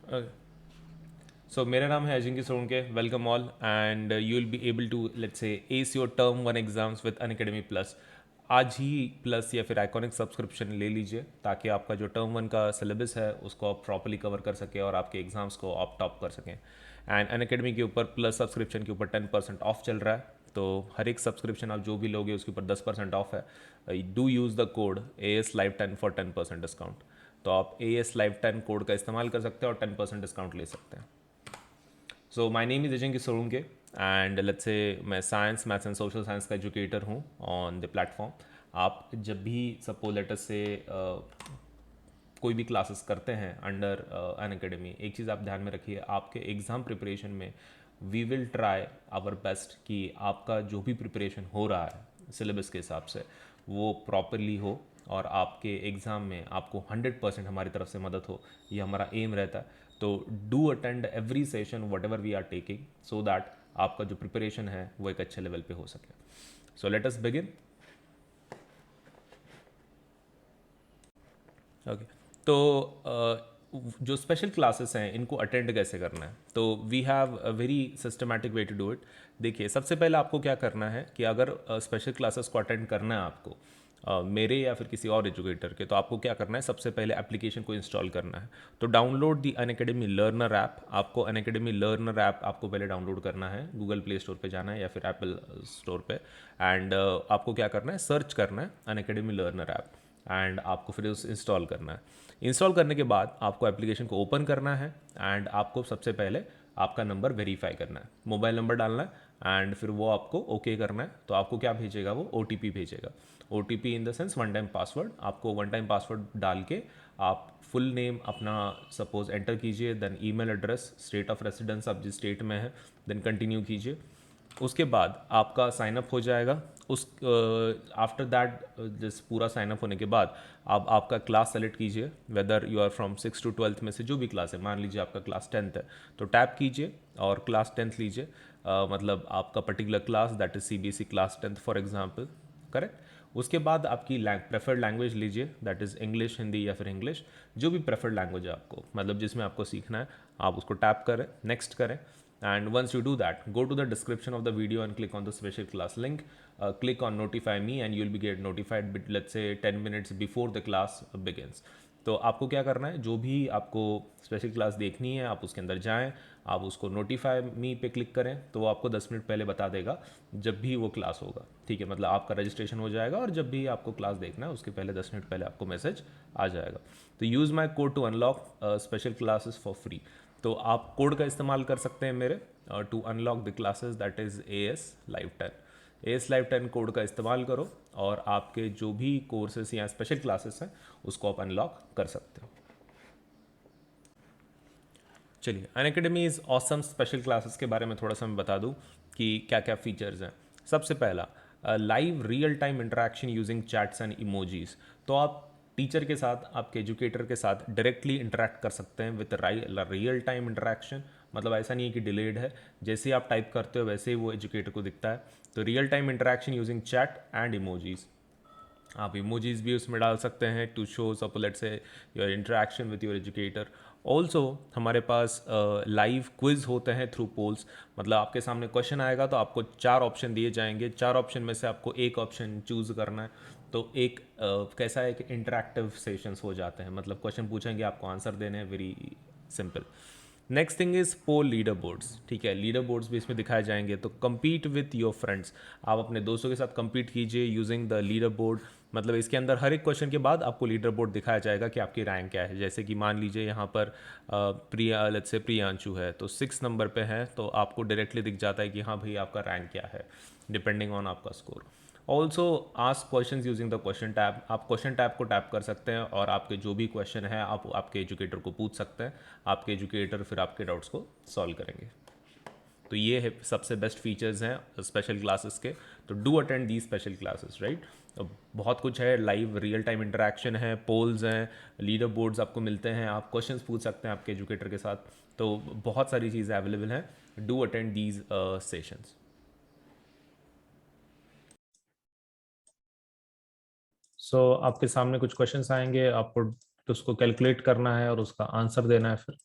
Okay. So मेरा नाम है Ajinkya Sonke. Welcome all and you will be able to let's say ace your term one exams with Unacademy plus. आज ही plus या फिर आइकॉनिक सब्सक्रिप्शन ले लीजिए ताकि आपका जो टर्म वन का सिलेबस है उसको आप प्रॉपरली कवर कर सकें और आपके एग्जाम्स को आप टॉप कर सकें. एंड अनअकैडमी के ऊपर प्लस सब्सक्रिप्शन के ऊपर 10% ऑफ चल रहा है. तो हर एक सब्सक्रिप्शन आप जो भी लोगे उसके ऊपर 10% ऑफ है. Do use the code AS Live 10 for 10% discount. तो आप AS Live 10 कोड का इस्तेमाल कर सकते हैं और 10% डिस्काउंट ले सकते हैं. So my name is Ajinkya Solanke and let's say मैं science maths and social science का एजुकेटर हूँ ऑन द प्लेटफॉर्म. आप जब भी सपोज लेटर से कोई भी क्लासेस करते हैं अंडर एन अकेडमी, एक चीज़ आप ध्यान में रखिए, आपके एग्ज़ाम प्रिपरेशन में we will try our best कि आपका जो भी प्रिपरेशन हो रहा है सिलेबस के हिसाब से वो प्रॉपरली हो और आपके एग्ज़ाम में आपको 100% हमारी तरफ से मदद हो. ये हमारा एम रहता है. तो do attend every session whatever we are taking so that आपका जो प्रिपरेशन है वो एक अच्छे लेवल पे हो सके. So let us begin. Okay. तो जो स्पेशल क्लासेस हैं इनको अटेंड कैसे करना है, तो we have a very systematic way to do it. देखिए, सबसे पहले आपको क्या करना है कि अगर स्पेशल क्लासेस को अटेंड करना है आपको मेरे या फिर किसी और एजुकेटर के, तो आपको क्या करना है, सबसे पहले एप्लीकेशन को इंस्टॉल करना है. तो download the Unacademy learner app. आपको अनअकैडमी लर्नर ऐप आपको पहले डाउनलोड करना है, गूगल प्ले स्टोर पे जाना है या फिर एप्पल स्टोर पे. एंड आपको क्या करना है, सर्च करना है अनअकैडमी लर्नर ऐप एंड आपको फिर उस इंस्टॉल करना है. इंस्टॉल करने के बाद आपको एप्लीकेशन को ओपन करना है एंड आपको सबसे पहले आपका नंबर वेरीफाई करना है, मोबाइल नंबर डालना है एंड फिर वो आपको ओके करना है. तो आपको क्या भेजेगा, वो OTP भेजेगा. OTP in the sense one time password. आपको वन टाइम पासवर्ड डाल के आप फुल नेम अपना सपोज एंटर कीजिए, then email address, state of residence आप जिस स्टेट में है, देन कंटिन्यू कीजिए. उसके बाद आपका साइनअप हो जाएगा. उस आफ्टर दैट जिस पूरा साइनअप होने के बाद आप आपका क्लास सेलेक्ट कीजिए, whether you are from 6 to 12 में से जो भी क्लास है. मान लीजिए आपका क्लास 10th है तो टैप कीजिए और क्लास 10th लीजिए. मतलब आपका particular class that is CBSE class 10th for example. Correct. उसके बाद आपकी प्रेफर्ड लैंग्वेज लीजिए, दैट इज़ इंग्लिश, हिंदी या फिर इंग्लिश, जो भी प्रेफर्ड लैंग्वेज है आपको, मतलब जिसमें आपको सीखना है, आप उसको टैप करें, नेक्स्ट करें. And once you do that, go to the description of the video and click on the special class link. Click on notify me and you'll be get notified, let's say 10 minutes before the class begins. तो आपको क्या करना है, जो भी आपको special class देखनी है आप उसके अंदर जाएं, आप उसको नोटिफाई मी पे क्लिक करें तो वो आपको 10 मिनट पहले बता देगा जब भी वो क्लास होगा. ठीक है, मतलब आपका रजिस्ट्रेशन हो जाएगा और जब भी आपको क्लास देखना है उसके पहले 10 मिनट पहले आपको मैसेज आ जाएगा. तो use my code to unlock special classes for free. तो आप कोड का इस्तेमाल कर सकते हैं मेरे to unlock the classes, that is AS Live 10 code का इस्तेमाल करो और आपके जो भी कोर्सेस या स्पेशल क्लासेस हैं उसको आप अनलॉक कर सकते हो. चलिए, Unacademy is awesome special classes के बारे में थोड़ा सा मैं बता दूं कि क्या क्या फीचर्स हैं. सबसे पहला, live real time interaction using chats and emojis. तो आप टीचर के साथ, आपके एजुकेटर के साथ डायरेक्टली इंटरेक्ट कर सकते हैं विद रियल टाइम इंटरेक्शन. मतलब ऐसा नहीं है कि डिलेड है, जैसे ही आप टाइप करते हो वैसे ही वो एजुकेटर को दिखता है. तो real time interaction using chat and emojis. आप इमोजीज भी उसमें डाल सकते हैं to show suppose let's say your interaction with your educator. Also हमारे पास लाइव क्विज होते हैं थ्रू पोल्स. मतलब आपके सामने क्वेश्चन आएगा तो आपको 4 ऑप्शन दिए जाएंगे, 4 ऑप्शन में से आपको एक ऑप्शन चूज करना है. तो एक कैसा है कि इंटरेक्टिव सेशंस हो जाते हैं, मतलब क्वेश्चन पूछेंगे आपको आंसर देने हैं, very simple. Next thing is poll leader boards. ठीक है, लीडर बोर्ड्स भी इसमें दिखाए जाएंगे. तो compete विथ योर फ्रेंड्स. आप अपने दोस्तों के साथ compete कीजिए यूजिंग द लीडर बोर्ड. मतलब इसके अंदर हर एक क्वेश्चन के बाद आपको लीडर बोर्ड दिखाया जाएगा कि आपकी रैंक क्या है. जैसे कि मान लीजिए यहाँ पर प्रिया, लेट्स से प्रियांशु है तो 6 नंबर पे है, तो आपको डायरेक्टली दिख जाता है कि हाँ भाई आपका रैंक क्या है डिपेंडिंग ऑन आपका score. Also ask question using the question tab. आप क्वेश्चन टैब को टैप कर सकते हैं और आपके जो भी क्वेश्चन है आप आपके एजुकेटर को पूछ सकते हैं. आपके एजुकेटर फिर आपके डाउट्स को सॉल्व करेंगे. तो ये है सबसे बेस्ट फीचर्स हैं स्पेशल क्लासेस के. तो do attend the special classes, right. तो बहुत कुछ है, लाइव रियल टाइम इंटरेक्शन है, पोल्स हैं, लीडर बोर्ड्स आपको मिलते हैं, आप क्वेश्चंस पूछ सकते हैं आपके एजुकेटर के साथ. तो बहुत सारी चीज़ें अवेलेबल हैं. Do attend these sessions. So आपके सामने कुछ क्वेश्चंस आएंगे, आपको उसको कैलकुलेट करना है और उसका आंसर देना है फिर.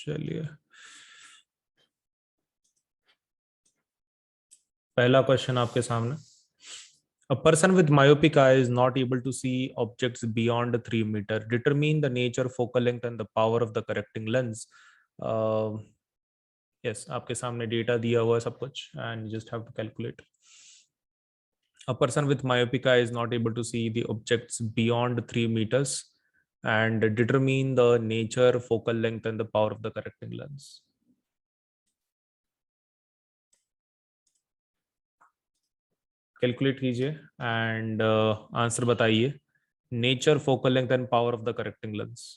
चलिए, पहला क्वेश्चन आपके सामने। A person with myopic eye is not able to see objects beyond 3 meter. Determine the nature, focal length, and the power of the correcting lens. Yes, आपके सामने डेटा दिया हुआ है सब कुछ, and you just have to calculate. A person with myopic eye is not able to see the objects beyond 3 meters and determine the nature, focal length, and the power of the correcting lens. Calculate कीजिए and answer बताइए। Nature, focal length and power of the correcting lens.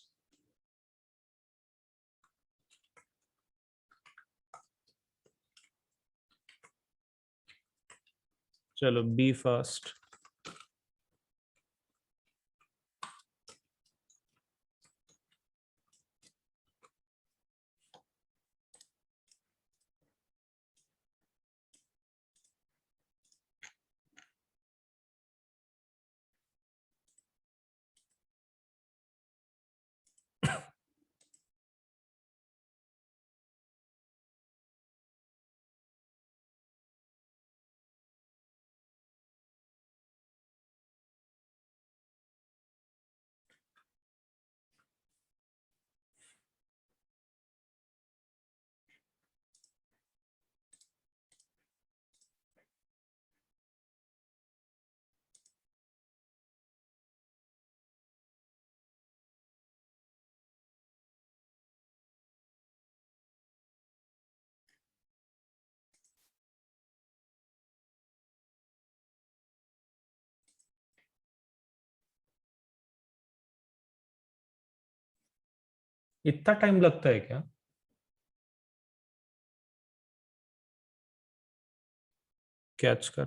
चलो, be first. इतना time लगता है क्या? Catch कर।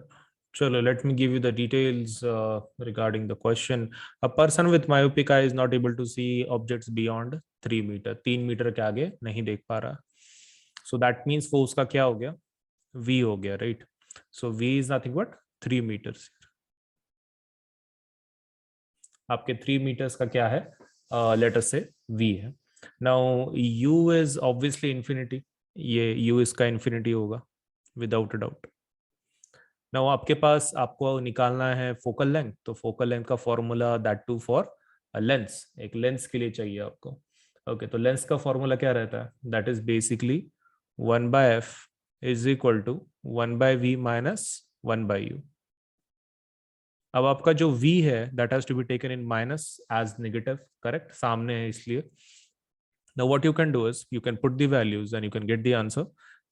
चलो, let me give you the details regarding the question. A person with myopic eye is not able to see objects beyond 3 metre. 3 metre के आगे नहीं देख पा रहा। सो दैट मीन्स वो उसका क्या हो गया? वी हो गया, right? So v is nothing but 3 metres. आपके 3 मीटर्स का क्या है? लेटर से वी है। Now u is obviously infinity. ये यू इसका इंफिनिटी होगा विदाउट अ डाउट। नाउ आपके पास आपको निकालना है फोकल लेंथ। तो फोकल लेंथ का formula, that too for lens, एक लेंस के लिए चाहिए आपको। ओके, तो लेंस का फॉर्मूला क्या रहता है? That is basically 1/f is equal to 1/v minus 1/u। अब आपका जो v है that has to be taken in minus as negative, correct? सामने है इसलिए। Now what you can do is you can put the values and you can get the answer.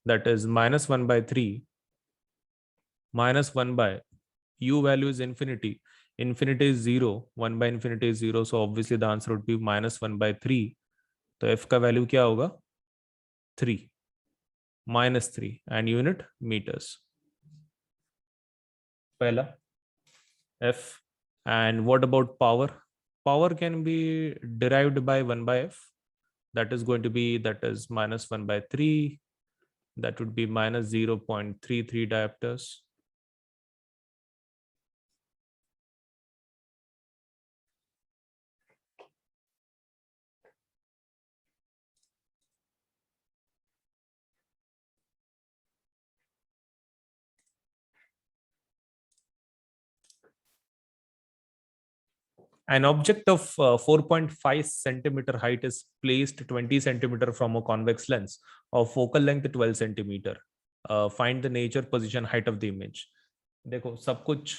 That is -1/3 -1 u value is infinity. Infinity is 0, 1/infinity is 0, so obviously the answer would be -1/3। तो f का वैल्यू क्या होगा? 3, -3 and unit meters। पहला f। and what about power? Power can be derived by 1/f, that is going to be, that is -1/3, that would be -0.33 diopters। An object of 4.5 centimeter height is placed 20 centimeter from a convex lens of focal length 12 centimeter. Find the nature, position, height of the image। देखो, सब कुछ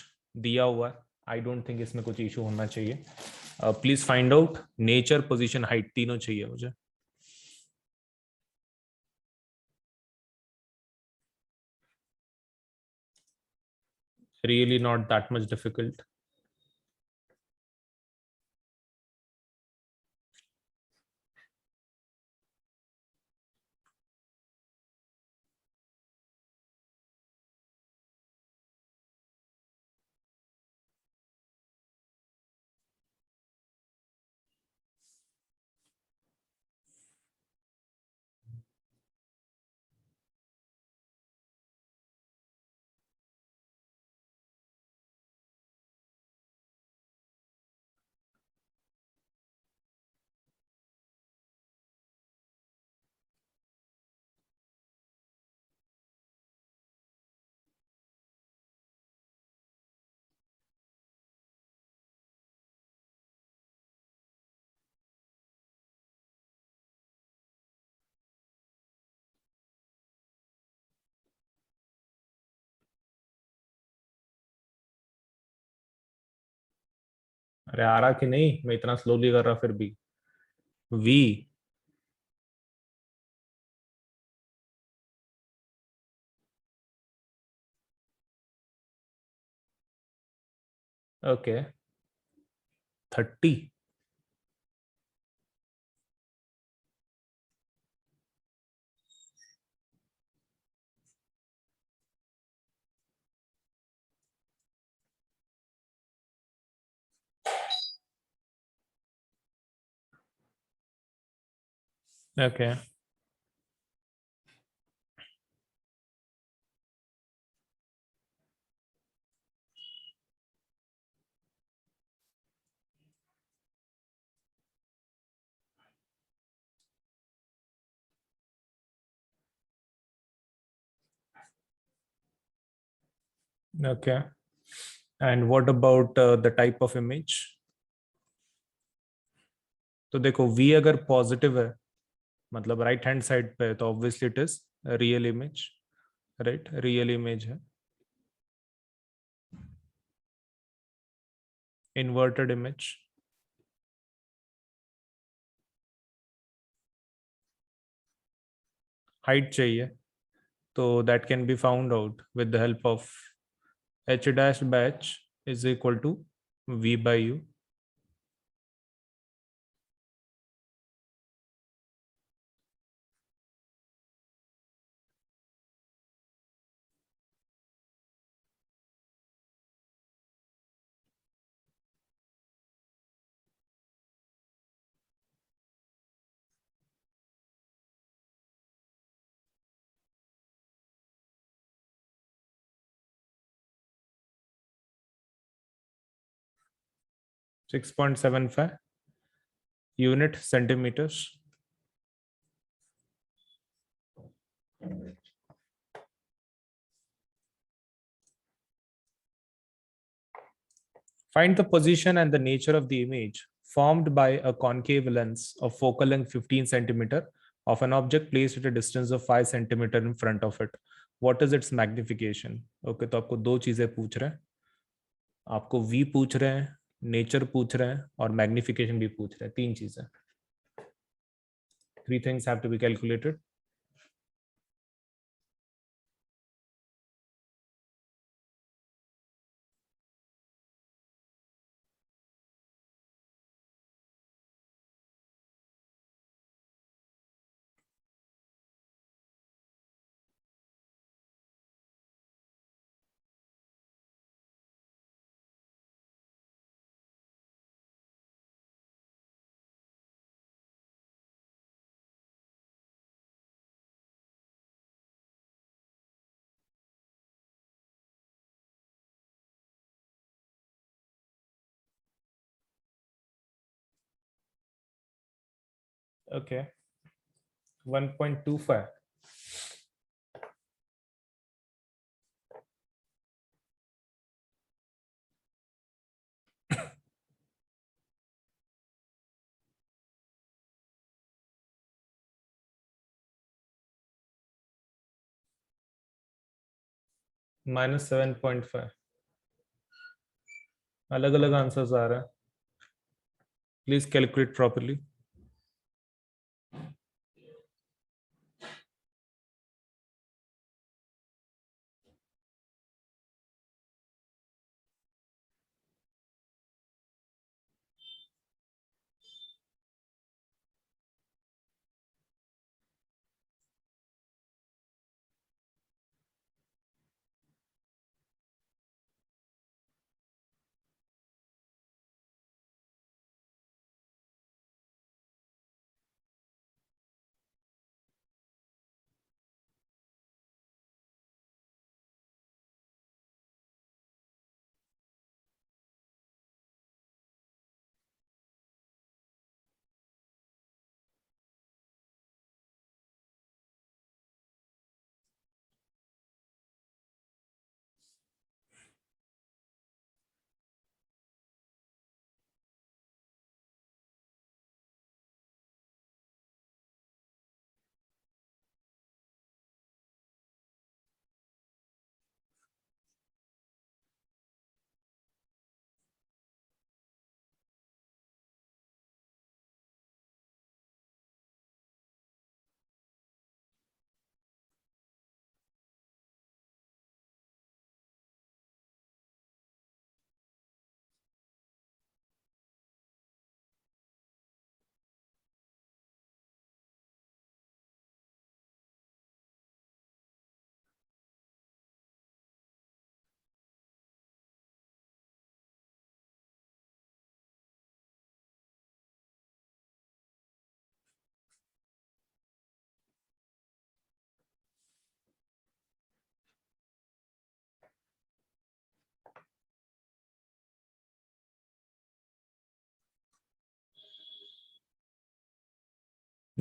दिया हुआ है। I don't think इसमें कुछ issue होना चाहिए। Please find out nature, position, height, तीनों चाहिए मुझे। Really not that much difficult। अरे आ रहा कि नहीं, मैं इतना स्लोली कर रहा फिर भी। V. Okay. 30। Okay. Okay. And what about the type of image? तो देखो वी अगर पॉजिटिव है, मतलब राइट हैंड साइड पे है, तो obviously it is real image. Right, real image है। Inverted image. हाइट चाहिए, तो that can be found out with the help of h dash by h is equal to v by u। 6.75 unit centimeters। Find the position and the nature of the image formed by a concave lens of focal length 15 centimeter of an object placed at a distance of 5 centimeter in front of it. What is its magnification? Okay, तो आपको दो चीजें पूछ रहे हैं। आपको v पूछ रहे हैं, नेचर पूछ रहे हैं, और मैग्निफिकेशन भी पूछ रहे हैं। तीन चीजें। Three things have to be calculated. Okay, 1.25। -7.5। अलग अलग आंसर्स आ रहे हैं। Please calculate properly.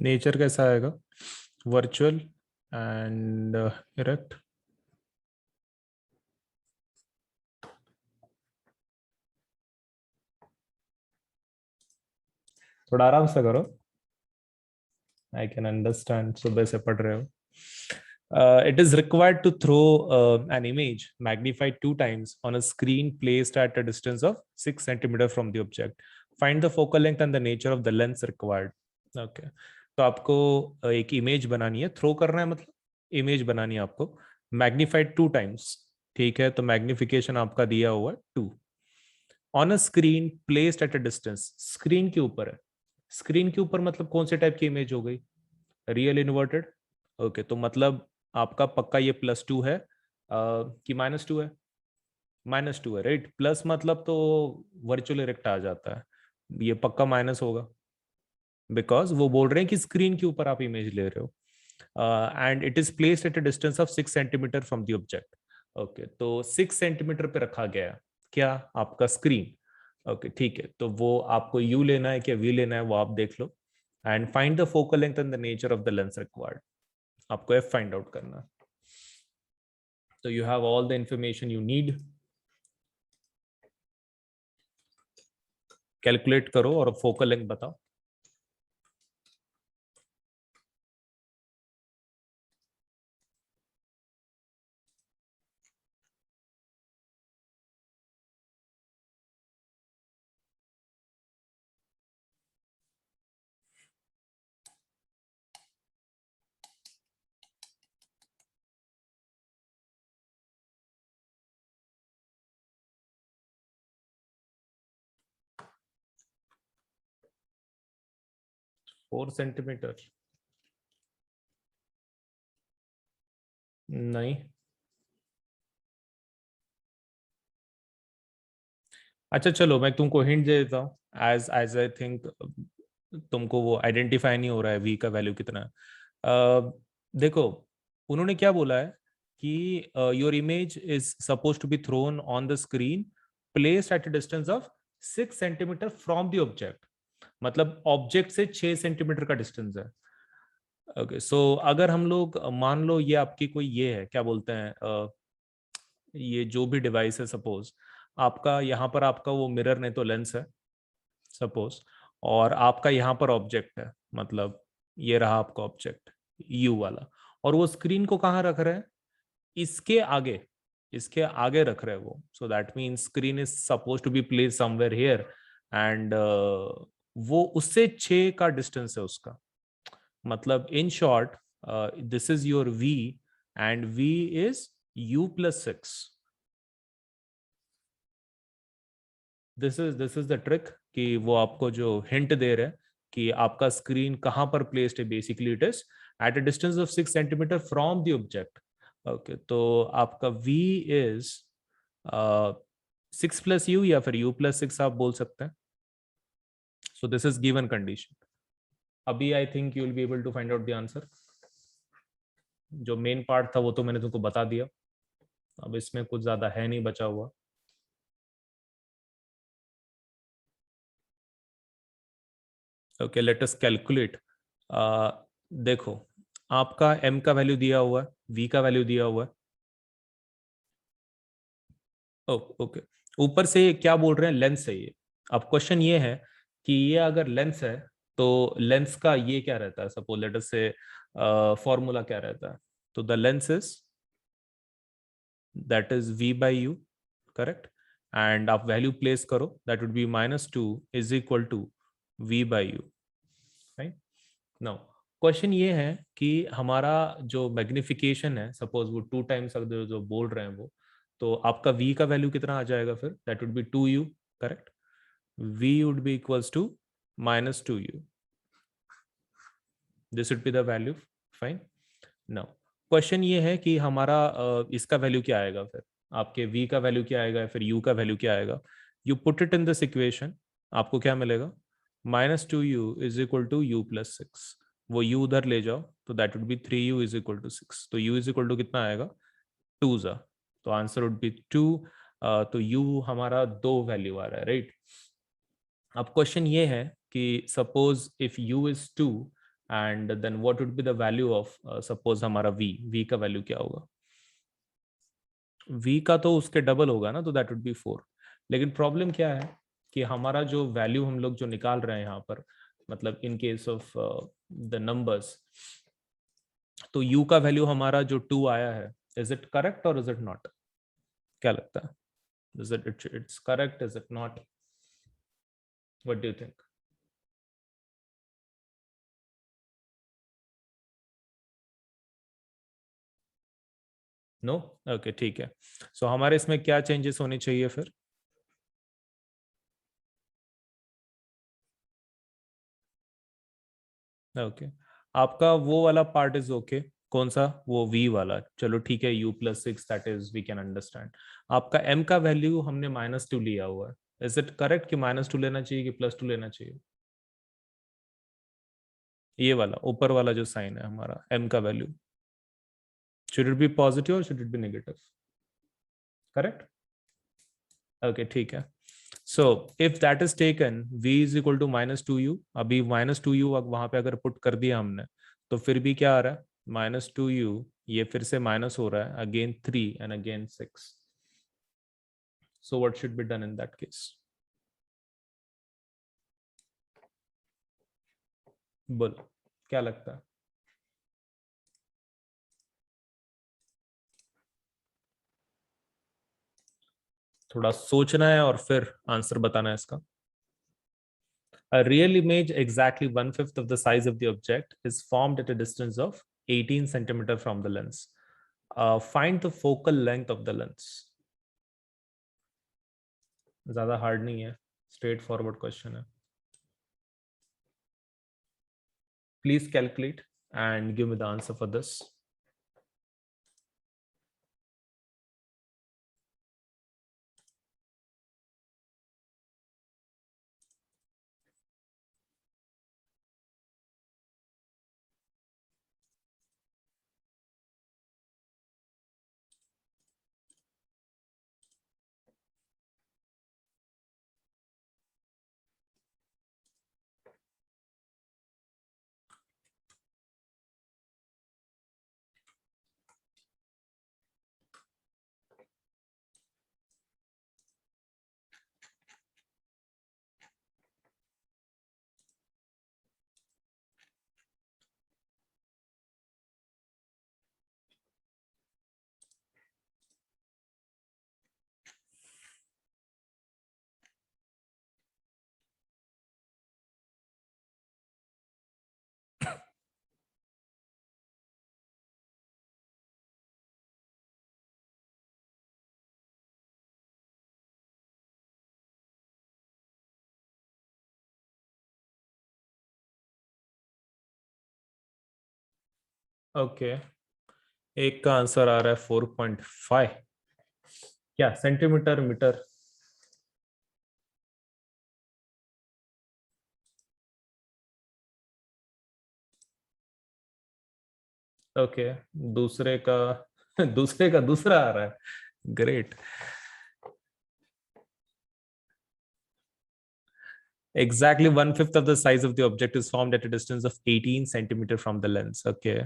नेचर कैसा आएगा? Virtual and erect. थोड़ा आराम से करो, आई कैन अंडरस्टैंड सुबह से पढ़ रहे हो. It is required to throw an image magnified 2 times on a screen placed at a distance of 6 centimeter from the object. Find the focal length and the nature of the lens required. Okay. तो आपको एक image बनानी है, throw करना है मतलब image बनानी है आपको, मैग्निफाइड 2 times. ठीक है, तो मैग्निफिकेशन आपका दिया हुआ है 2 on a screen placed at a distance. Screen के ऊपर है. स्क्रीन के ऊपर मतलब कौन से टाइप की इमेज हो गई? Real inverted. ओके, तो मतलब आपका पक्का ये +2 है कि -2 है? -2 है, राइट. प्लस मतलब तो वर्चुअल इरेक्ट आ जाता है, ये पक्का माइनस होगा, बिकॉज वो बोल रहे हैं कि स्क्रीन के ऊपर आप इमेज ले रहे हो. And it is placed at a distance of 6 centimetre from the object. Okay, तो 6 सेंटीमीटर पे रखा गया है क्या? आपका स्क्रीन. ओके, ठीक है, तो वो आपको यू लेना है क्या वी लेना है वो आप देख लो. And find the focal length and the nature of the lens required. आपको एफ फाइंड आउट करना है. तो you have all the information you need. Calculate करो और फोकल लेंथ बताओ. फोर सेंटीमीटर नहीं. अच्छा चलो, मैं तुमको हिंट दे देता हूँ. एज एज आई थिंक तुमको वो आइडेंटिफाई नहीं हो रहा है वी का वैल्यू कितना है. देखो, उन्होंने क्या बोला है कि your image is suppose to be thrown on the screen placed at a distance of 6 centimetre from the object. मतलब ऑब्जेक्ट से 6 सेंटीमीटर का डिस्टेंस है. ओके, सो अगर हम लोग मान लो ये आपकी कोई ये है, क्या बोलते हैं, ये जो भी डिवाइस है, सपोज आपका यहाँ पर आपका वो मिरर नहीं तो लेंस है सपोज, और आपका यहाँ पर ऑब्जेक्ट है, मतलब ये रहा आपका ऑब्जेक्ट यू वाला, और वो स्क्रीन को कहाँ रख रहे हैं? इसके आगे. इसके आगे रख रहे हैं वो. So that means screen is suppose to be place somewhere here. And वो उससे 6 का डिस्टेंस है उसका. मतलब in short, this is your v and v is u+6. This is the trick कि वो आपको जो हिंट दे रहे हैं कि आपका स्क्रीन कहाँ पर प्लेस्ड है. Basically it is eight a distance of 6 centimetre from the object. Okay, तो आपका v इज 6+u या फिर u+6 आप बोल सकते हैं. So this is given condition. अभी I think you will be able to find out the answer. जो मेन पार्ट था वो तो मैंने तुमको बता दिया. अब इसमें कुछ ज्यादा है नहीं बचा हुआ. Okay, let us calculate. देखो, आपका m का वैल्यू दिया हुआ है, v का वैल्यू दिया हुआ है. ओके, ऊपर से क्या बोल रहे हैं? लेंस है ये. अब क्वेश्चन ये है कि ये अगर लेंस है तो लेंस का ये क्या रहता है? सपोज लेट अस से फॉर्मूला क्या रहता है? तो the lens is, that is v/u, correct. And आप वैल्यू प्लेस करो, that would be -2 is equal to v/u. Right. Now question ये है कि हमारा जो मैग्निफिकेशन है, सपोज वो 2 times अगर जो बोल रहे हैं वो, तो आपका v का वैल्यू कितना आ जाएगा फिर? That would B 2u, correct. v would be equals to -2u. This would be the value. Fine. Now question ये है कि हमारा इसका वैल्यू क्या आएगा फिर? आपके v का वैल्यू क्या आएगा, फिर u का वैल्यू क्या आएगा? You put it in this equation, आपको क्या मिलेगा? -2u is equal to u+6. वो u उधर ले जाओ तो that would be 3u is equal to 6. तो u इज इक्वल टू कितना आएगा? 2 ज़ा. तो आंसर वुड बी 2. तो u हमारा 2 वैल्यू आ रहा है, राइट. अब क्वेश्चन ये है कि suppose if u is 2 and then what would be the value of suppose हमारा v का वैल्यू क्या होगा? v का तो उसके डबल होगा ना, तो दैट वुड बी 4। लेकिन प्रॉब्लम क्या है कि हमारा जो वैल्यू हम लोग जो निकाल रहे हैं यहाँ पर, मतलब in case of the numbers, तो u का वैल्यू हमारा जो 2 आया है, इज इट करेक्ट और इज इट नॉट? क्या लगता है? Is it it's correct, is it not? What do you think? No? Okay, ठीक है। सो हमारे इसमें क्या चेंजेस होने चाहिए फिर? ओके, आपका वो वाला पार्ट इज ओके। कौन सा? वो v वाला, चलो ठीक है, u+6 that is we can understand. आपका m का वैल्यू हमने -2 लिया हुआ है। इज इट करेक्ट कि -2 लेना चाहिए कि +2 लेना चाहिए? ये वाला ऊपर वाला जो साइन है हमारा m का value, should it be positive और should it be negative? Correct? Okay, ठीक है। So if that is taken v is equal to -2u, अभी -2u वहां पे अगर पुट कर दिया हमने, तो फिर भी क्या आ रहा है? -2u, ये फिर से माइनस हो रहा है, again 3 and again 6। So what should be done in that case? बोलो, क्या लगता है? थोड़ा सोचना है और फिर आंसर बताना है इसका। A real image exactly one-fifth of the size of the object is formed at a distance of 18 centimeter from the lens. Find the focal length of the lens. ज्यादा हार्ड नहीं है, स्ट्रेट फॉरवर्ड क्वेश्चन है। Please calculate and give me the answer for this. Okay, एक का answer आ रहा है 4.5। क्या centimetre metre? Okay, दूसरे का दूसरे का दूसरा आ रहा है। Great. Exactly one-fifth of the size of the object is formed at a distance of 18 centimeter from the lens. Okay.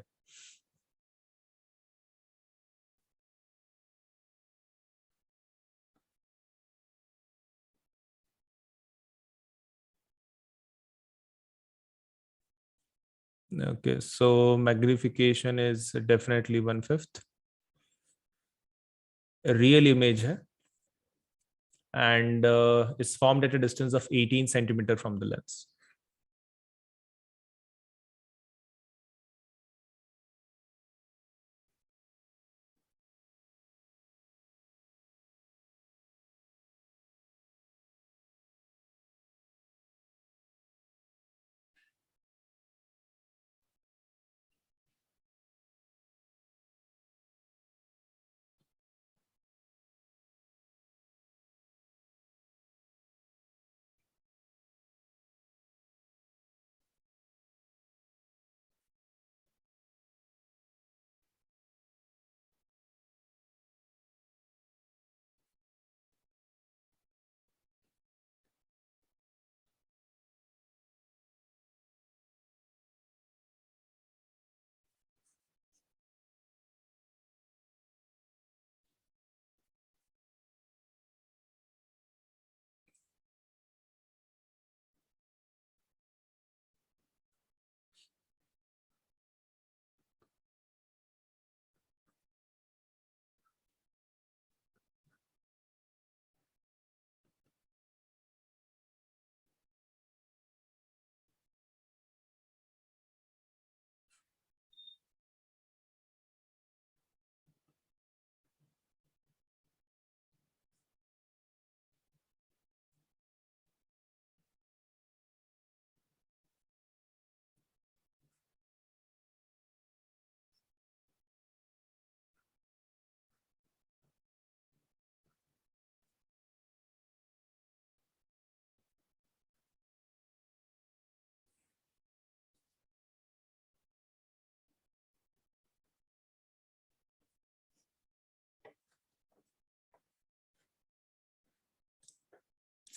Okay. So magnification is definitely one-fifth. A real image है, and is formed at a distance of 18 centimeter from the lens.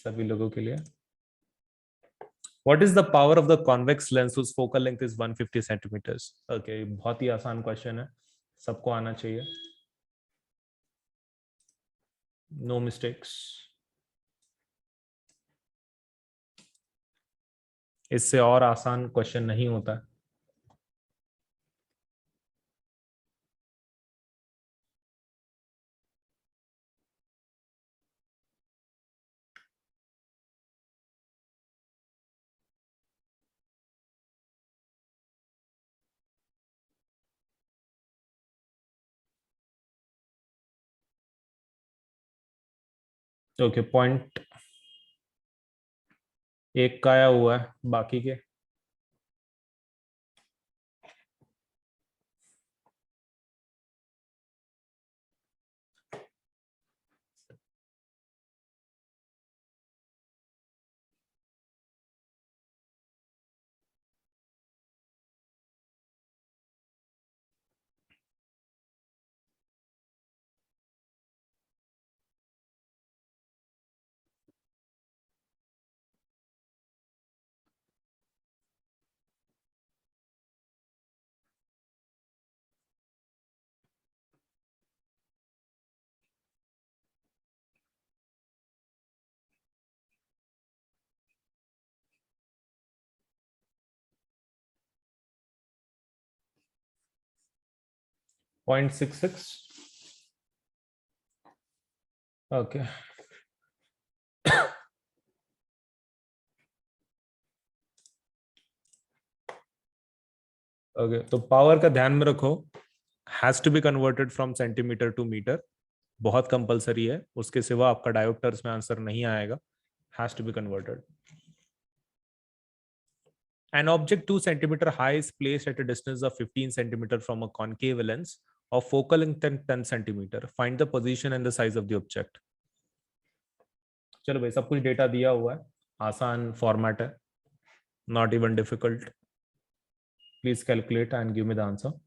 सभी लोगों के लिए। What is the power of the convex lens whose focal length is 150 centimeters? Okay, बहुत ही आसान question है, सबको आना चाहिए, नो मिस्टेक्स। इससे और आसान क्वेश्चन नहीं होता। ओके, पॉइंट एक का आया हुआ है, बाकी के .66। ओके ओके, तो पावर का ध्यान में रखो, has to be converted from centimetre to metre, बहुत कंपलसरी है, उसके सिवा आपका डायोप्टर्स में आंसर नहीं आएगा, has to be converted. An object 2 centimeter high is placed at a distance of 15 centimeter from a concave lens of focal length 10 centimeter. Find the position and the size of the object. चलो भाई, सब कुछ data दिया हुआ है, आसान format है, not even difficult. Please calculate and give me the answer.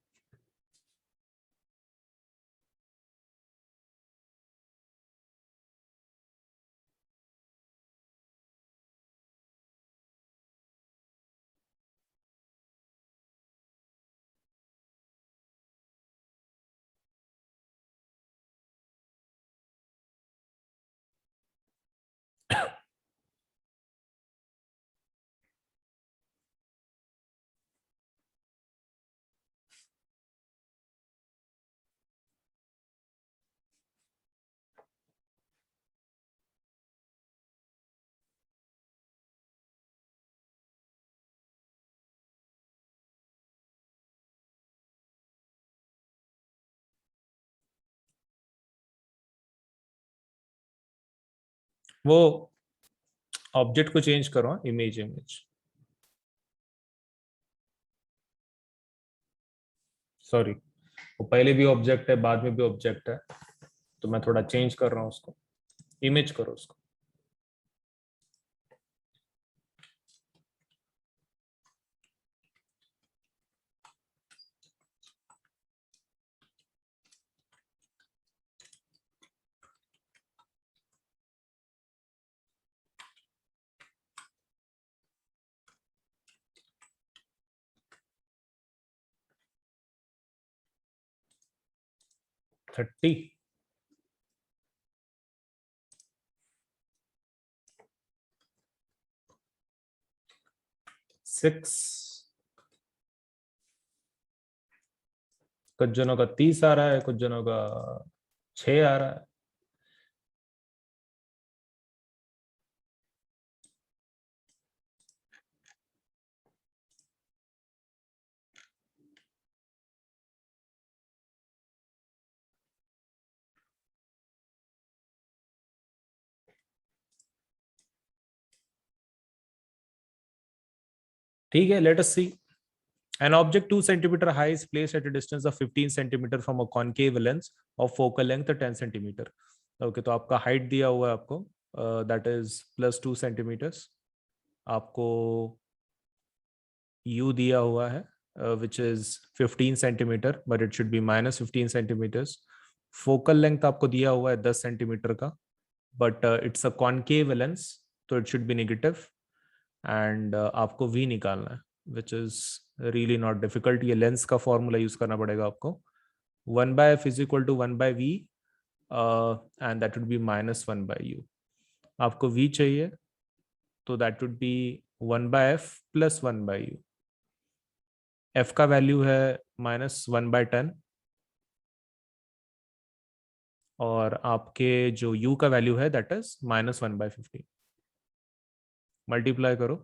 वो ऑब्जेक्ट को चेंज करो, इमेज इमेज, सॉरी, वो पहले भी ऑब्जेक्ट है, बाद में भी ऑब्जेक्ट है, तो मैं थोड़ा चेंज कर रहा हूँ उसको, इमेज करो उसको। थर्टी 6, कुछ जनों का 30 आ रहा है, कुछ जनों का 6 आ रहा है। ठीक है, let us see. An object 2 centimeter high is placed at a distance of 15 centimeter from a concave lens of focal length 10 centimeter. Okay, तो आपका हाइट दिया हुआ है आपको, दैट इज +2 सेंटीमीटर्स। आपको u दिया हुआ है which is 15 centimetre, but it should be -15 centimetres. Focal length आपको दिया हुआ है 10 सेंटीमीटर का, but it's a concave lens, तो it should be negative and आपको v निकालना है which is really not difficult. ये लेंस का फॉर्मूला यूज करना पड़ेगा आपको. 1/f is equal to 1/v and that would be -1/u. आपको v चाहिए तो that would be 1/f plus 1/u. f का वैल्यू है -1/10 और आपके जो u का वैल्यू है दैट इज -1/15. मल्टीप्लाई करो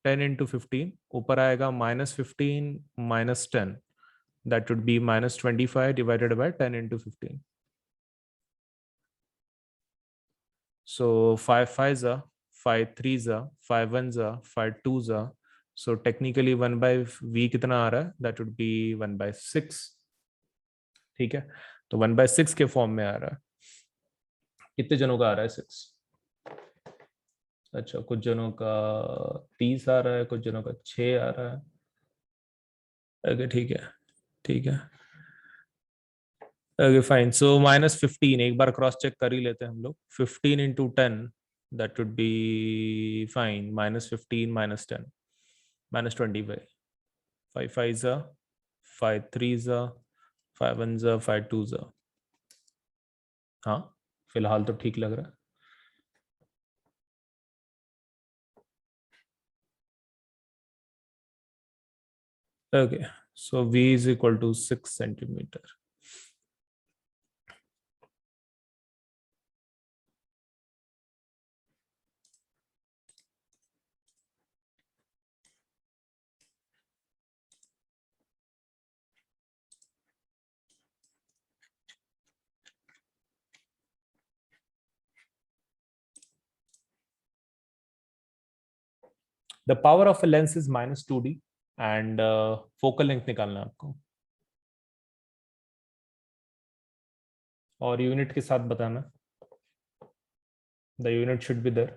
10 इंटू 15, ऊपर आएगा -15 -10, that would B -25 divided by 10 into 15. So 5 5s are 5 3s are 5 1s are 5 2s are. So technically 1/v कितना आ रहा है? That would be 1/6. ठीक है, तो 1/6 के फॉर्म में आ रहा है. कितने जनों का आ रहा है 6? अच्छा, कुछ जनों का 30 आ रहा है, कुछ जनों का 6 आ रहा है. ओके ठीक है, ठीक है. Okay fine. सो -15 एक बार क्रॉस चेक कर ही लेते हैं हम लोग. 15 into 10 that would be fine. -15 -10 -25. 5 5s are 5 3s are 5 1s are 5 2s are. हाँ, फिलहाल तो ठीक लग रहा है. Okay, so v is equal to 6 centimeter. The power of a lens is -2d and focal length निकालना है आपको और यूनिट के साथ बताना. The unit should be there.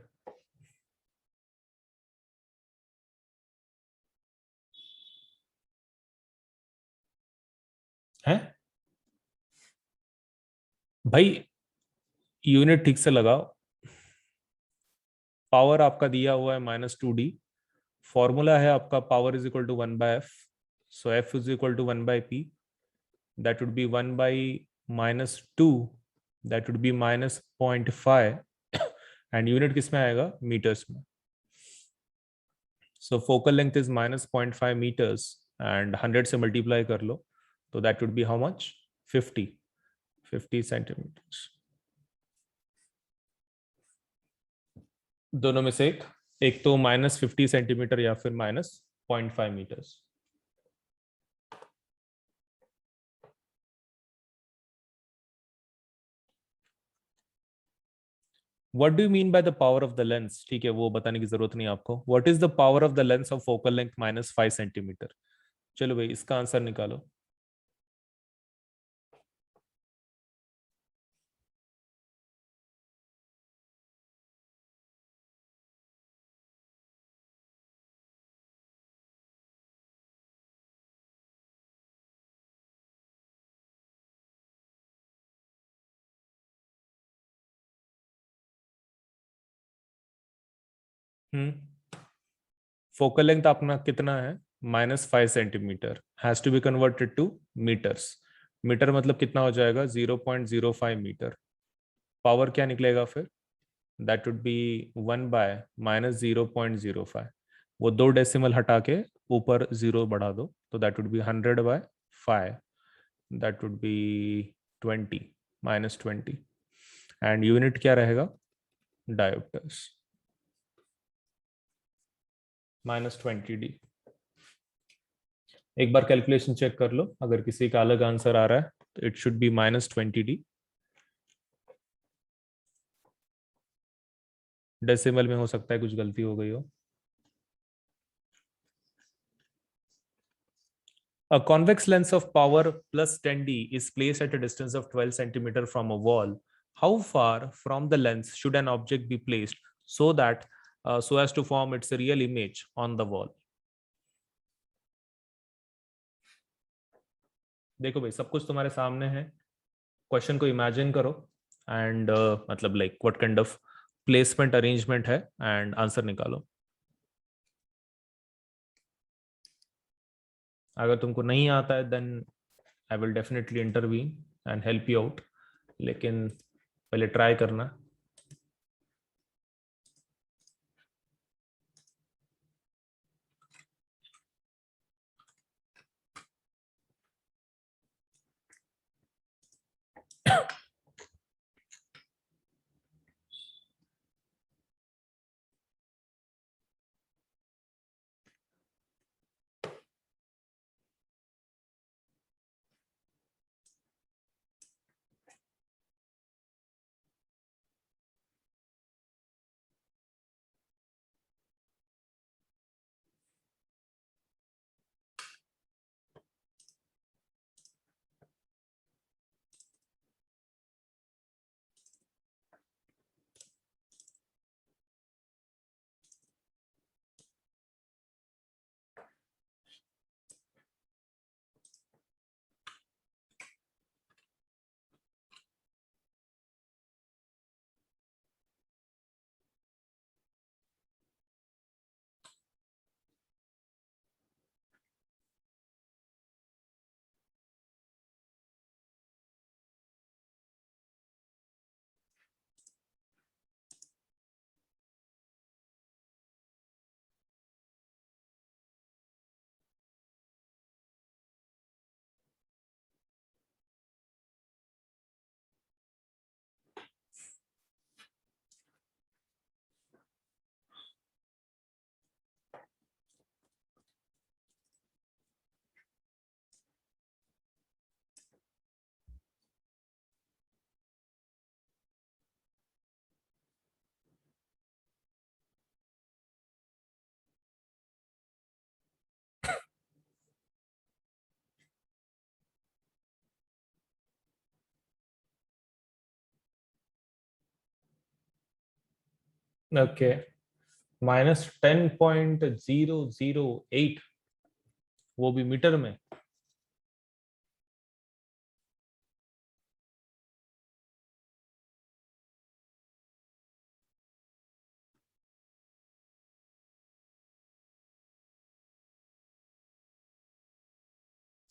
है भाई, यूनिट ठीक से लगाओ. पावर आपका दिया हुआ है -2d. फॉर्मूला है आपका power is equal to 1/f. So f is equal to 1/p. That would be 1/-2. That would be -0.5 and unit किस में आएगा? मीटर्स में. So focal length is -0.5 metres and 100 से मल्टीप्लाई कर लो तो that would be how much? 50 centimetres. दोनों में से एक तो -50 सेंटीमीटर या फिर -0.5 metres. What do you mean by the power of the lens? ठीक है, वो बताने की जरूरत नहीं आपको. What is the power of the lens of focal length -5 centimetre? चलो भाई, इसका आंसर निकालो. फोकल लेंथ अपना कितना है? -5 centimetre. Has to be converted to metres. Metre मतलब कितना हो जाएगा? 0.05 मीटर. पावर क्या निकलेगा फिर? That would B 1/-0.05. वो 2 डेसिमल हटा के ऊपर 0 बढ़ा दो तो that would B 100/5. That would B 20 -20 and unit क्या रहेगा? डायोप्टर्स. -20d. एक बार कैलकुलेशन चेक कर लो, अगर किसी का अलग आंसर आ रहा है तो it should B -20d. Decimal में हो सकता है कुछ गलती हो गई हो. A convex lens of power +10d is placed at a distance of 12 centimeter from a wall. How far from the lens should an object be placed so as to form its real image on the wall? देखो भाई, सब कुछ तुम्हारे सामने है. Question को imagine करो and मतलब like what kind of placement arrangement है एंड आंसर निकालो। अगर तुमको नहीं आता है then I will definitely intervene and help you out, लेकिन पहले ट्राई करना। ओके, -10.008, वो भी मीटर में।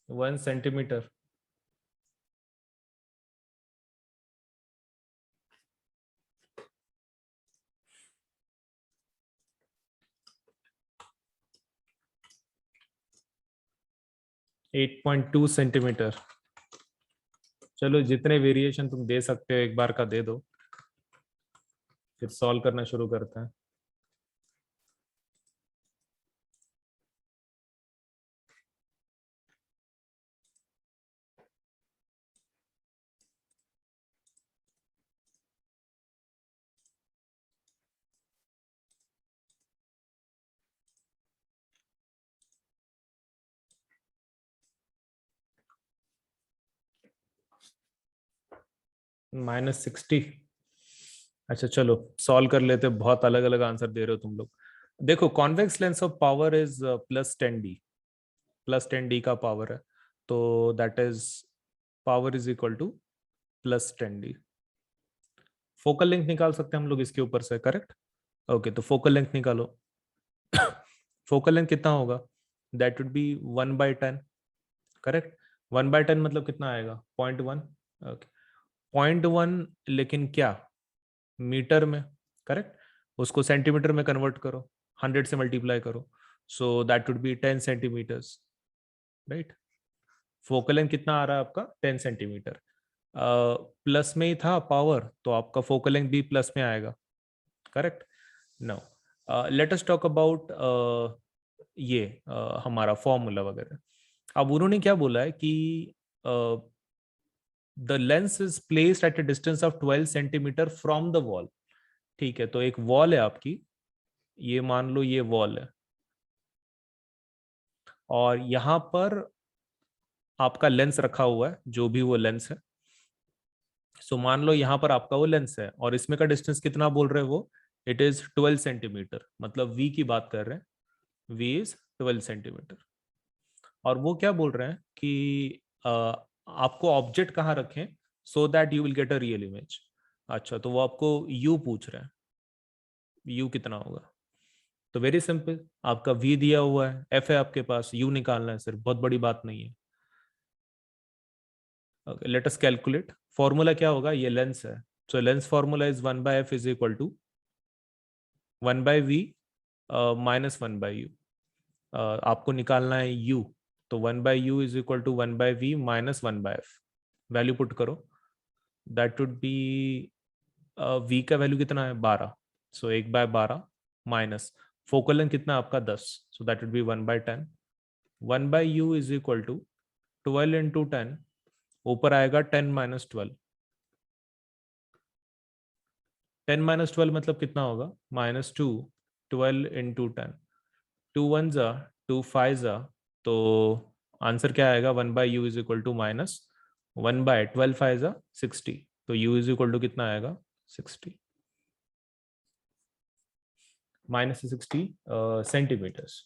1 सेंटीमीटर। 8.2 सेंटीमीटर। चलो, जितने वेरिएशन तुम दे सकते हो एक बार का दे दो, फिर सॉल्व करना शुरू करते हैं। -60। अच्छा चलो, सॉल्व कर लेते, बहुत अलग अलग आंसर दे रहे हो तुम लोग। देखो, convex lens of power is +10D, +10D का पावर है, तो that is power is equal to +10D। Focal length निकाल सकते हैं हम लोग इसके ऊपर से, करेक्ट। ओके, तो फोकल लेंथ निकालो। फोकल लेंथ कितना होगा? That would be 1/10, correct. 1/10 मतलब कितना आएगा? 0.1। ओके, 0.1, लेकिन क्या, मीटर में, करेक्ट। उसको सेंटीमीटर में कन्वर्ट करो, 100 से मल्टीप्लाई करो, so that would be 10 centimetres, right. Focal length कितना आ रहा है आपका? 10 सेंटीमीटर। प्लस में ही था पावर, तो आपका फोकल लेंथ भी प्लस में आएगा, correct. Now let us talk about ये हमारा फॉर्मूला वगैरह। अब उन्होंने क्या बोला है कि the lens is placed at a distance of 12 centimetre from the wall. ठीक है, तो एक वॉल है आपकी, ये मान लो ये वॉल है, और यहां पर आपका लेंस रखा हुआ है, जो भी वो लेंस है। सो मान लो यहां पर आपका वो लेंस है, और इसमें का डिस्टेंस कितना बोल रहे हैं वो? इट इज 12 सेंटीमीटर, मतलब वी की बात कर रहे हैं, वी इज 12 सेंटीमीटर। और वो क्या बोल रहे हैं कि आपको ऑब्जेक्ट कहाँ रखें so that you will get a real image. अच्छा, तो वो आपको यू पूछ रहे हैं। यू कितना होगा? तो वेरी सिंपल, आपका v दिया हुआ है, f है आपके पास, u निकालना है सिर्फ, बहुत बड़ी बात नहीं है। Okay, let us calculate. Formula क्या होगा? ये लेंस है, so lens formula is 1/f is equal to 1/v minus 1/u। आपको निकालना है u, तो 1/u is equal to 1/v minus 1/f। Value put करो, दैट वुड बी v का वैल्यू कितना है? 12, सो 1/12 माइनस फोकल लेंथ कितना है आपका? 10, so that would be 1/10। 1/u is equal to 12 into 10, ऊपर आएगा 10 माइनस 12। 10 माइनस 12 मतलब कितना होगा? -2। 12 इंटू 10, 2 1 ज़ा 2 5 ज़ा, तो आंसर क्या आएगा? 1/u is equal to minus 1/12 5 ज़ा 60, तो u इज इक्वल टू कितना आएगा? 60 माइनस 60 सेंटीमीटर्स।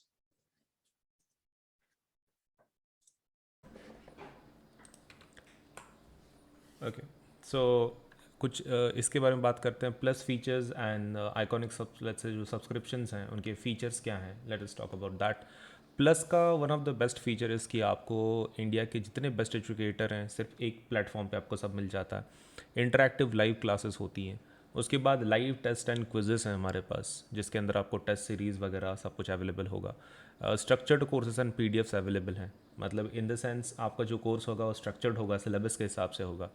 ओके, सो कुछ इसके बारे में बात करते हैं, plus features and iconic let's say जो सब्सक्रिप्शंस हैं उनके फीचर्स क्या हैं, let us talk about that. Plus का one of the best feature is कि आपको इंडिया के जितने बेस्ट एजुकेटर हैं सिर्फ एक प्लेटफॉर्म पे आपको सब मिल जाता है। इंटरैक्टिव लाइव क्लासेस होती हैं, उसके बाद लाइव टेस्ट एंड क्विजेस हैं हमारे पास, जिसके अंदर आपको टेस्ट सीरीज़ वगैरह सब कुछ अवेलेबल होगा। Structured courses and PDFs available हैं, मतलब इन द सेंस आपका जो कोर्स होगा वो स्ट्रक्चर्ड होगा, सिलेबस के हिसाब से होगा।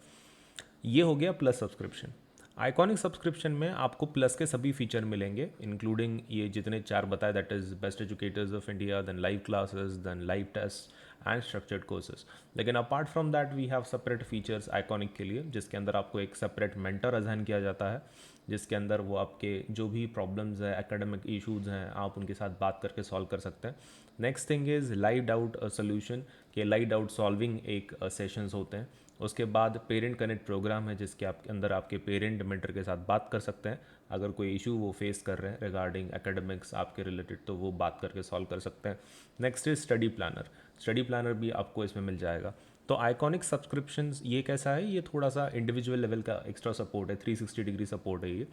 ये हो गया प्लस सब्सक्रिप्शन। आइकॉनिक सब्सक्रिप्शन में आपको प्लस के सभी फीचर मिलेंगे, इंक्लूडिंग ये जितने चार बताए, that is best educators of India, then live classes, then live test and structured courses. लेकिन apart from that we have separate features iconic के लिए, जिसके अंदर आपको एक सेपरेट मेंटर असाइन किया जाता है, जिसके अंदर वो आपके जो भी प्रॉब्लम्स हैं, एकेडमिक इश्यूज़ हैं, आप उनके साथ बात करके सॉल्व कर सकते हैं। Next thing is live doubt solution, के लाइव डाउट सॉल्विंग एक सेशंस होते हैं। उसके बाद पेरेंट कनेक्ट प्रोग्राम है, जिसके आप अंदर आपके पेरेंट मेंटर के साथ बात कर सकते हैं, अगर कोई इशू वो फेस कर रहे हैं रिगार्डिंग एकेडमिक्स आपके रिलेटेड, तो वो बात करके सॉल्व कर सकते हैं। Next is study planner, study planner भी आपको इसमें मिल जाएगा। तो आइकॉनिक सब्सक्रिप्शंस ये कैसा है? ये थोड़ा सा इंडिविजुअल लेवल का एक्स्ट्रा सपोर्ट है, 360 डिग्री सपोर्ट है ये,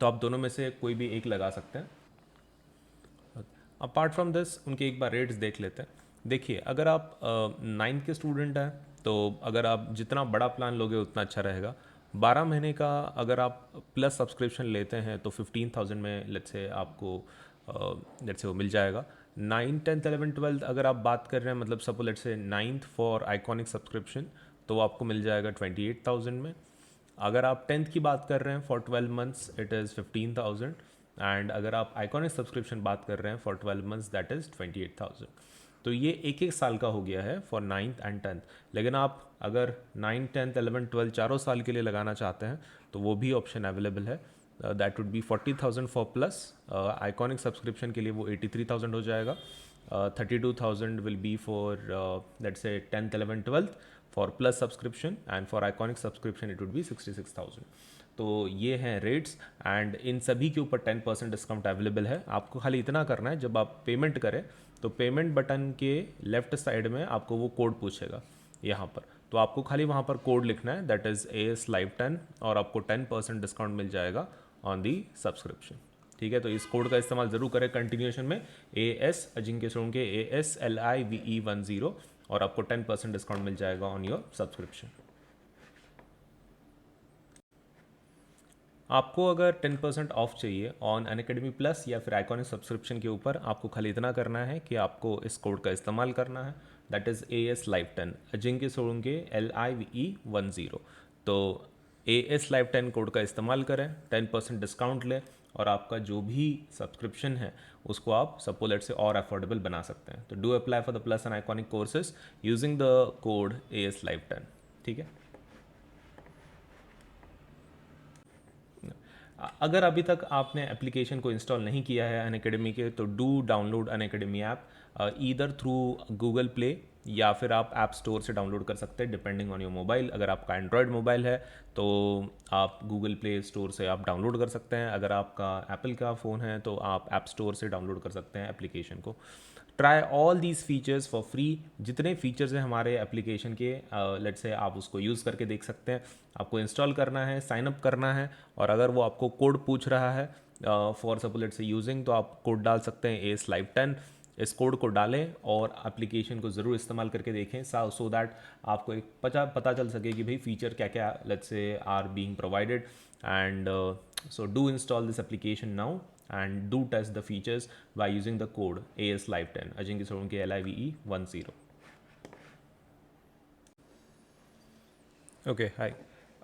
तो आप दोनों में से कोई भी एक लगा सकते हैं। अपार्ट फ्रॉम दिस उनके एक बार रेट्स देख लेते हैं। देखिए, अगर आप 9th के स्टूडेंट हैं तो अगर आप जितना बड़ा प्लान लोगे उतना अच्छा रहेगा। 12 महीने का अगर आप प्लस सब्सक्रिप्शन लेते हैं तो 15,000 में लेट्स से आपको लेट्स से वो मिल जाएगा। 9th 10th 11th 12th अगर आप बात कर रहे हैं, मतलब सपोज लेट्स से 9th फॉर आइकॉनिक सब्सक्रिप्शन, तो वो आपको मिल जाएगा 28,000 में। अगर आप 10th की बात कर रहे हैं for 12 months it is 15,000, and अगर आप आइकॉनिक सब्सक्रिप्शन बात कर रहे हैं फॉर 12 मंथ्स दैट इज़ 28,000। तो ये एक एक साल का हो गया है फॉर 9th एंड 10th। लेकिन आप अगर 9th 10th 11th 12th चारों साल के लिए लगाना चाहते हैं तो वो भी ऑप्शन अवेलेबल है, that would B 40,000 for plus. Iconic subscription के लिए वो 83,000 हो जाएगा। 32,000 will be for let's say 10th 11th 12th for plus subscription, and for iconic subscription it would be 66,000। तो ये हैं रेट्स, एंड इन सभी के ऊपर 10% डिस्काउंट अवेलेबल है। आपको खाली इतना करना है, जब आप पेमेंट करें तो पेमेंट बटन के लेफ्ट साइड में आपको वो कोड पूछेगा यहाँ पर, तो आपको खाली वहाँ पर कोड लिखना है, दैट इज़ AS Live 10, और आपको 10% डिस्काउंट मिल जाएगा ऑन दी सब्सक्रिप्शन। ठीक है, तो इस कोड का इस्तेमाल ज़रूर करें कंटिन्यूएशन में, AS अजिंक्य सोम के ASLIVE10, और आपको 10% डिस्काउंट मिल जाएगा ऑन योर सब्सक्रिप्शन। आपको अगर 10% ऑफ चाहिए ऑन अनअकैडमी प्लस या फिर आइकॉनिक सब्सक्रिप्शन के ऊपर, आपको खाली इतना करना है कि आपको इस कोड का इस्तेमाल करना है, that is AS Live 10 Ajinkya Solanke LIVE10। तो AS Live 10 कोड का इस्तेमाल करें, 10% डिस्काउंट लें, और आपका जो भी सब्सक्रिप्शन है उसको आप सपोलेट से और अफोर्डेबल बना सकते हैं। तो do apply for the plus and iconic courses using the code AS Live 10। ठीक है, अगर अभी तक आपने एप्लीकेशन को इंस्टॉल नहीं किया है अनअकैडमी के, तो do download Unacademy app, either through Google play या फिर आप ऐप स्टोर से डाउनलोड कर सकते हैं, डिपेंडिंग ऑन योर मोबाइल। अगर आपका एंड्रॉयड मोबाइल है तो आप गूगल प्ले स्टोर से आप डाउनलोड कर सकते हैं, अगर आपका एप्पल का फ़ोन है तो आप ऐप स्टोर से डाउनलोड कर सकते हैं एप्लीकेशन को। Try all these features for free, जितने फीचर्स हैं हमारे एप्लीकेशन के, लेट्स से आप उसको यूज़ करके देख सकते हैं। आपको इंस्टॉल करना है, साइन अप करना है, और अगर वो आपको कोड पूछ रहा है फॉर सपोज लेट्स से यूजिंग, तो आप कोड डाल सकते हैं AS Live 10। इस कोड को डालें और एप्लीकेशन को ज़रूर इस्तेमाल करके देखें सो दैट आपको एक पता चल सके कि भाई फीचर क्या क्या let's say are being provided. And so do install this application now and do test the features by using the code AS Live 10 Ajinkya Solanki LIVE10। Okay hi,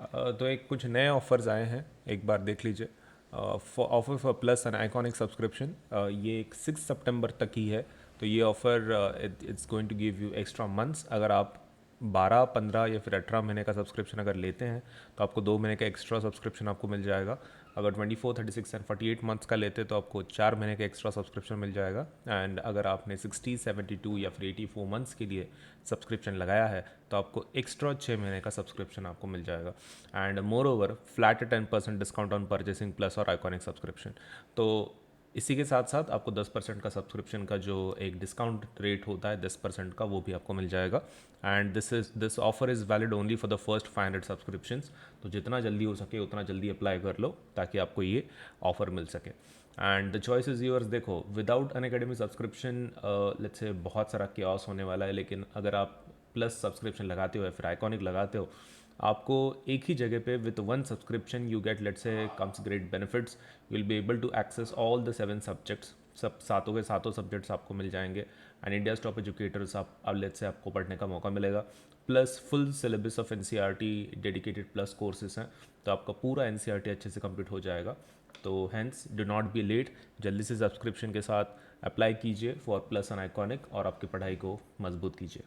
तो एक कुछ नए ऑफर्स आए हैं, एक बार देख लीजिए। Offer for plus and iconic subscription, ये 6 सितंबर तक ही है। तो ये offer it's going to give you extra months. अगर आप 12, 15 या फिर 18 महीने का सब्सक्रिप्शन अगर लेते हैं तो आपको 2 महीने का एक्स्ट्रा सब्सक्रिप्शन आपको मिल जाएगा। अगर 24, 36 एंड 48 मंथ्स का लेते तो आपको 4 महीने का एक्स्ट्रा सब्सक्रिप्शन मिल जाएगा। एंड अगर आपने 60, 72 या फिर 84 मंथ्स के लिए सब्सक्रिप्शन लगाया है तो आपको एक्स्ट्रा 6 महीने का सब्सक्रिप्शन आपको मिल जाएगा। And more over flat 10% discount on purchasing plus और आइकॉनिक सब्सक्रिप्शन। तो इसी के साथ साथ आपको 10% का सब्सक्रिप्शन का जो एक डिस्काउंट रेट होता है 10% का, वो भी आपको मिल जाएगा। And this offer is valid only for the first 500 subscriptions. तो जितना जल्दी हो सके उतना जल्दी अप्लाई कर लो ताकि आपको ये ऑफर मिल सके। And the choice is yours. देखो, without Unacademy subscription let's say बहुत सारा क्योस होने वाला है, लेकिन अगर आप प्लस सब्सक्रिप्शन लगाते हो या फिर आइकॉनिक लगाते हो, आपको एक ही जगह पे with one subscription you get let's say comes great benefits. You will be able to access all the 7 subjects, सब सातों के सातों सब्जेक्ट्स आपको मिल जाएंगे। एंड इंडियाज टॉप एजुकेटर्स आप अब लेट्स से आपको पढ़ने का मौका मिलेगा। Plus full syllabus of NCERT dedicated plus courses हैं, तो आपका पूरा NCERT अच्छे से कंप्लीट हो जाएगा। तो hence do not be late, जल्दी से सब्सक्रिप्शन के साथ अप्लाई कीजिए फॉर प्लस एंड आइकॉनिक और आपकी पढ़ाई को मजबूत कीजिए।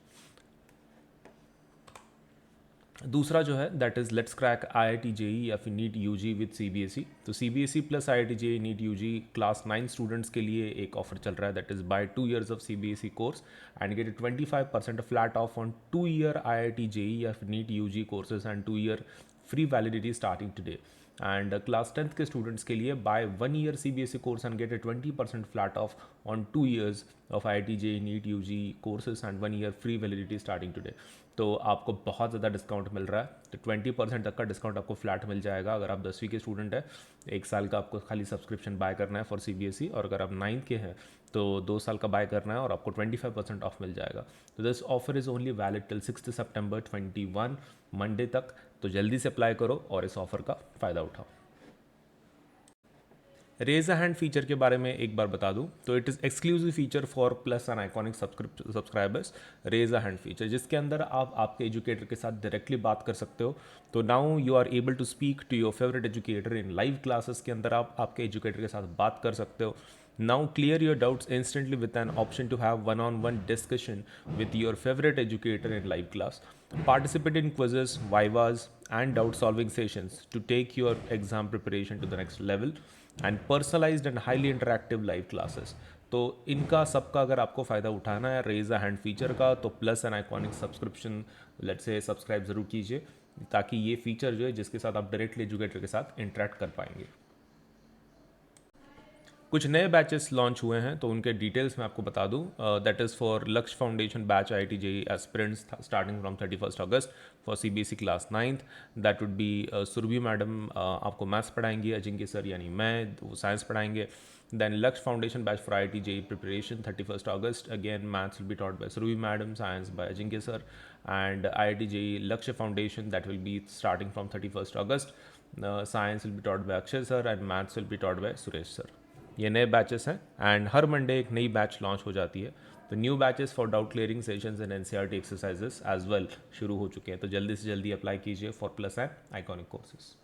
दूसरा जो है that is let's crack IIT JEE या फिर नीट UG विद CBSE। तो CBSE plus IIT JEE NEET UG class 9 students के लिए एक ऑफर चल रहा है, that is buy 2 years of CBSE course and get 25% flat off on 2 year IIT JEE या फिर NEET UG courses and 2 year free validity starting today. And class 10th के students के लिए bye 1 year CBSE course and get 20% flat off on 2 years of IIT JEE NEET UG courses and 1 year free validity starting today. तो आपको बहुत ज़्यादा discount मिल रहा है। तो 20% तक का डिस्काउंट आपको फ्लैट मिल जाएगा अगर आप 10वीं के स्टूडेंट हैं। 1 साल का आपको खाली सब्सक्रिप्शन बाय करना है फॉर CBSE, और अगर आप 9th के हैं तो 2 साल का बाय करना है और आपको 25% ऑफ मिल जाएगा। तो this offer is only valid till 6 September 21 Monday तक। तो जल्दी से अप्लाई करो और इस ऑफर का फ़ायदा उठाओ। रेज अ हैंड फीचर के बारे में एक बार बता दूं तो it is exclusive feature for plus and iconic subscribers. Raise a hand feature जिसके अंदर आप आपके एजुकेटर के साथ डायरेक्टली बात कर सकते हो। तो now you are able to speak to your favourite educator in live classes के अंदर आप आपके एजुकेटर के साथ बात कर सकते हो। Now clear your doubts instantly with an option to have one-on-one discussion with your favorite educator in live class. Participate in quizzes, vivas, and doubt-solving sessions to take your exam preparation to the next level. And personalized and highly interactive live classes. तो इनका सबका अगर आपको फ़ायदा उठाना है raise a hand feature का, तो plus and iconic subscription let's से सब्सक्राइब ज़रूर कीजिए ताकि ये फीचर जो है जिसके साथ आप डायरेक्टली एजुकेटर के साथ इंटरेक्ट कर पाएंगे। कुछ नए बैचेस लॉन्च हुए हैं तो उनके डिटेल्स मैं आपको बता दूं। That is for Lakshya foundation batch IIT JEE aspirants starting from 31 अगस्त for CBSE class 9th। That would be Surabhi madam आपको मैथ्स पढ़ाएंगी, अजिंक्य सर यानी मैं वो साइंस पढ़ाएंगे। Then Laksh Foundation batch for IIT JEE preparation 31st August. Again, maths will be taught by Surabhi Madam, science by Ajinkya Sir, and IIT JEE Lakshya Foundation that will be starting from 31st August. Science will be taught by Akshay Sir and maths will be taught by Suresh Sir. ये नए batches हैं and her Monday एक नई batch launch हो जाती है। तो new batches for doubt clearing sessions and NCERT exercises as well शुरू हो चुके हैं। तो जल्दी से जल्दी अप्लाई कीजिए for plus and iconic courses.